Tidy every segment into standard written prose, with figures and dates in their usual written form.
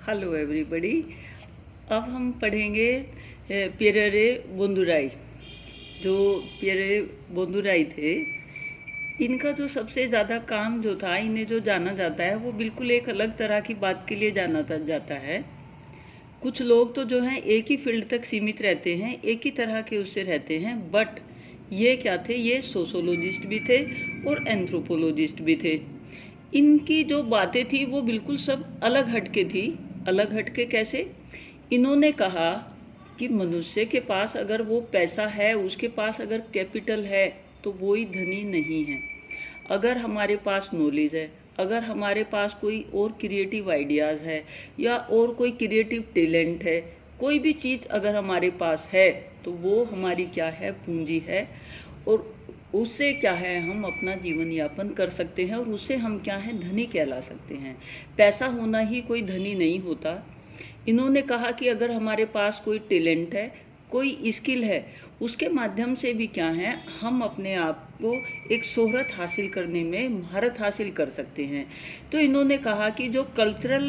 Hello everybody. अब हम पढ़ेंगे पेरेरे बोंदुराई। जो पेरेरे बोंदुराई थे, इनका जो सबसे ज़्यादा काम जो था, इन्हें जो जाना जाता है वो बिल्कुल एक अलग तरह की बात के लिए जाना जाता है। कुछ लोग तो जो हैं एक ही फील्ड तक सीमित रहते हैं, एक ही तरह के उससे रहते हैं, बट ये क्या थे, ये सोशोलॉजिस्ट भी थे और एंथ्रोपोलॉजिस्ट भी थे। इनकी जो बातें थी वो बिल्कुल सब अलग हटके थी। अलग हटके कैसे? इन्होंने कहा कि मनुष्य के पास अगर वो पैसा है, उसके पास अगर कैपिटल है, तो वो ही धनी नहीं है। अगर हमारे पास नॉलेज है, अगर हमारे पास कोई और क्रिएटिव आइडियाज़ है या और कोई क्रिएटिव टैलेंट है, कोई भी चीज़ अगर हमारे पास है, तो वो हमारी क्या है, पूंजी है। और उससे क्या है, हम अपना जीवन यापन कर सकते हैं और उससे हम क्या हैं, धनी कहला सकते हैं। पैसा होना ही कोई धनी नहीं होता। इन्होंने कहा कि अगर हमारे पास कोई टैलेंट है, कोई स्किल है, उसके माध्यम से भी क्या है, हम अपने आप को एक शोहरत हासिल करने में महारत हासिल कर सकते हैं। तो इन्होंने कहा कि जो कल्चरल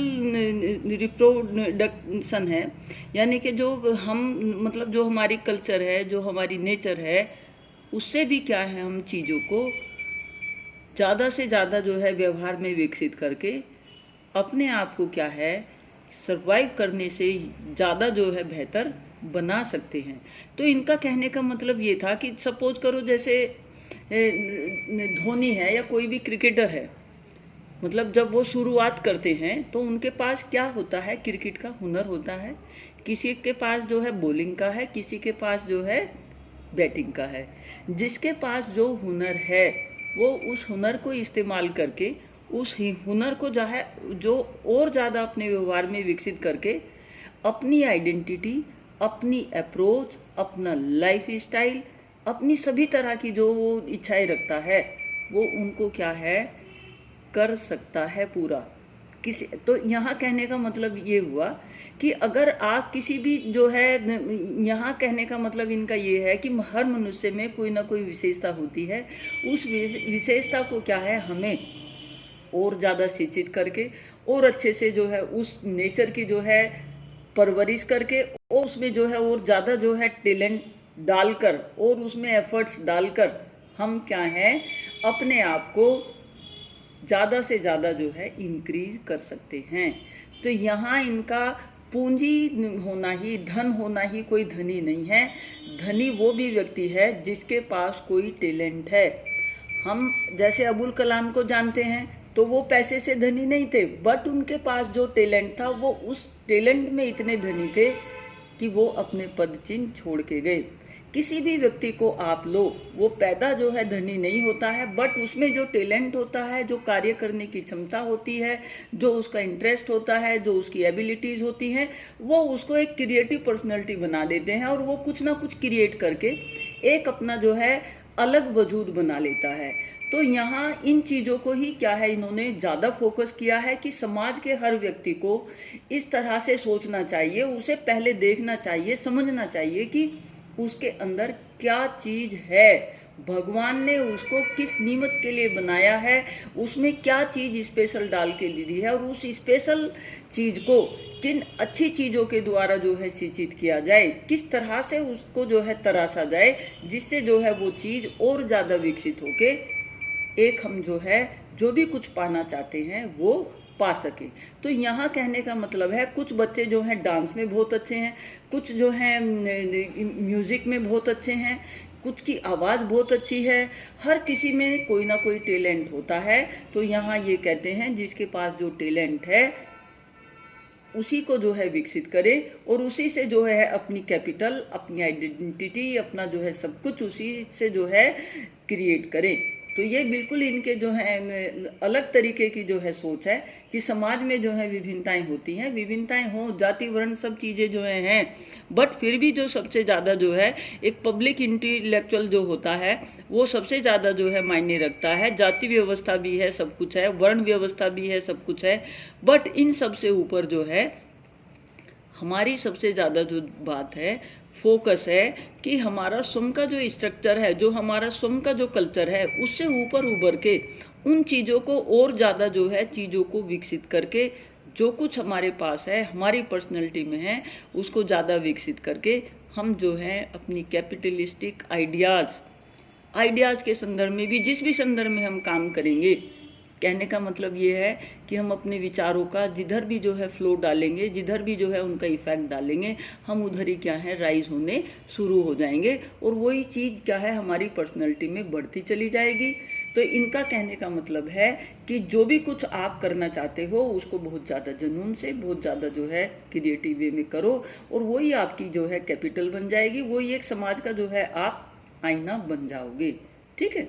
रिप्रोडक्शन है, यानी कि जो हम मतलब जो हमारी कल्चर है, जो हमारी नेचर है, उससे भी क्या है, हम चीज़ों को ज़्यादा से ज़्यादा जो है व्यवहार में विकसित करके अपने आप को क्या है, सरवाइव करने से ज़्यादा जो है बेहतर बना सकते हैं। तो इनका कहने का मतलब ये था कि सपोज करो जैसे धोनी है या कोई भी क्रिकेटर है, मतलब जब वो शुरुआत करते हैं तो उनके पास क्या होता है, क्रिकेट का हुनर होता है। किसी के पास जो है बॉलिंग का है, किसी के पास जो है बैटिंग का है। जिसके पास जो हुनर है, वो उस हुनर को इस्तेमाल करके उस हुनर को जो है जो और ज़्यादा अपने व्यवहार में विकसित करके अपनी आइडेंटिटी, अपनी अप्रोच, अपना लाइफ स्टाइल, अपनी सभी तरह की जो वो इच्छाएं रखता है, वो उनको क्या है, कर सकता है पूरा। किसी तो यहाँ कहने का मतलब ये हुआ कि अगर आप किसी भी जो है, यहाँ कहने का मतलब इनका ये है कि हर मनुष्य में कोई ना कोई विशेषता होती है। उस विशेषता को क्या है, हमें और ज़्यादा शिक्षित करके और अच्छे से जो है उस नेचर की जो है परवरिश करके और उसमें जो है और ज़्यादा जो है टैलेंट डालकर और उसमें एफर्ट्स डालकर हम क्या हैं, अपने आप को ज़्यादा से ज़्यादा जो है इंक्रीज कर सकते हैं। तो यहाँ इनका पूंजी होना ही, धन होना ही कोई धनी नहीं है। धनी वो भी व्यक्ति है जिसके पास कोई टैलेंट है। हम जैसे अबुल कलाम को जानते हैं, तो वो पैसे से धनी नहीं थे, बट उनके पास जो टैलेंट था, वो उस टैलेंट में इतने धनी थे कि वो अपने पद चिन्ह छोड़ के गए। किसी भी व्यक्ति को आप लो, वो पैदा जो है धनी नहीं होता है, बट उसमें जो टैलेंट होता है, जो कार्य करने की क्षमता होती है, जो उसका इंटरेस्ट होता है, जो उसकी एबिलिटीज़ होती हैं, वो उसको एक क्रिएटिव पर्सनैलिटी बना देते हैं और वो कुछ ना कुछ क्रिएट करके एक अपना जो है अलग वजूद बना लेता है। तो यहाँ इन चीज़ों को ही क्या है, इन्होंने ज़्यादा फोकस किया है कि समाज के हर व्यक्ति को इस तरह से सोचना चाहिए, उसे पहले देखना चाहिए, समझना चाहिए कि उसके अंदर क्या चीज़ है, भगवान ने उसको किस नीमत के लिए बनाया है, उसमें क्या चीज़ स्पेशल डाल के दी है और उस स्पेशल चीज़ को किन अच्छी चीज़ों के द्वारा जो है सिंचित किया जाए, किस तरह से उसको जो है तराशा जाए, जिससे जो है वो चीज़ और ज़्यादा विकसित होके एक हम जो है जो भी कुछ पाना चाहते हैं वो पा सके। तो यहाँ कहने का मतलब है, कुछ बच्चे जो हैं डांस में बहुत अच्छे हैं, कुछ जो हैं म्यूज़िक में बहुत अच्छे हैं, कुछ की आवाज़ बहुत अच्छी है, हर किसी में कोई ना कोई टैलेंट होता है। तो यहाँ ये कहते हैं जिसके पास जो टैलेंट है उसी को जो है विकसित करे और उसी से जो है अपनी कैपिटल, अपनी आइडेंटिटी, अपना जो है सब कुछ उसी से जो है क्रिएट करे। तो ये बिल्कुल इनके जो है अलग तरीके की जो है सोच है कि समाज में जो है विभिन्नताएं होती हैं, विभिन्नताएं हो, जाति वर्ण सब चीज़ें जो हैं, बट फिर भी जो सबसे ज़्यादा जो है एक पब्लिक इंटेलेक्चुअल जो होता है वो सबसे ज़्यादा जो है मायने रखता है। जाति व्यवस्था भी है, सब कुछ है, वर्ण व्यवस्था भी है, सब कुछ है, बट इन सबसे ऊपर जो है हमारी सबसे ज़्यादा जो बात है, फोकस है कि हमारा स्वयं का जो स्ट्रक्चर है, जो हमारा स्वयं का जो कल्चर है, उससे ऊपर उभर के उन चीज़ों को और ज़्यादा जो है चीज़ों को विकसित करके जो कुछ हमारे पास है, हमारी पर्सनैलिटी में है, उसको ज़्यादा विकसित करके हम जो है अपनी कैपिटलिस्टिक आइडियाज़ के संदर्भ में भी, जिस भी संदर्भ में हम काम करेंगे, कहने का मतलब ये है कि हम अपने विचारों का जिधर भी जो है फ्लो डालेंगे, जिधर भी जो है उनका इफेक्ट डालेंगे, हम उधर ही क्या है राइज होने शुरू हो जाएंगे, और वही चीज़ क्या है हमारी पर्सनैलिटी में बढ़ती चली जाएगी। तो इनका कहने का मतलब है कि जो भी कुछ आप करना चाहते हो उसको बहुत ज़्यादा जुनून से, बहुत ज़्यादा जो है क्रिएटिव वे में करो, और वही आपकी जो है कैपिटल बन जाएगी, वही एक समाज का जो है आप आईना बन जाओगे। ठीक है।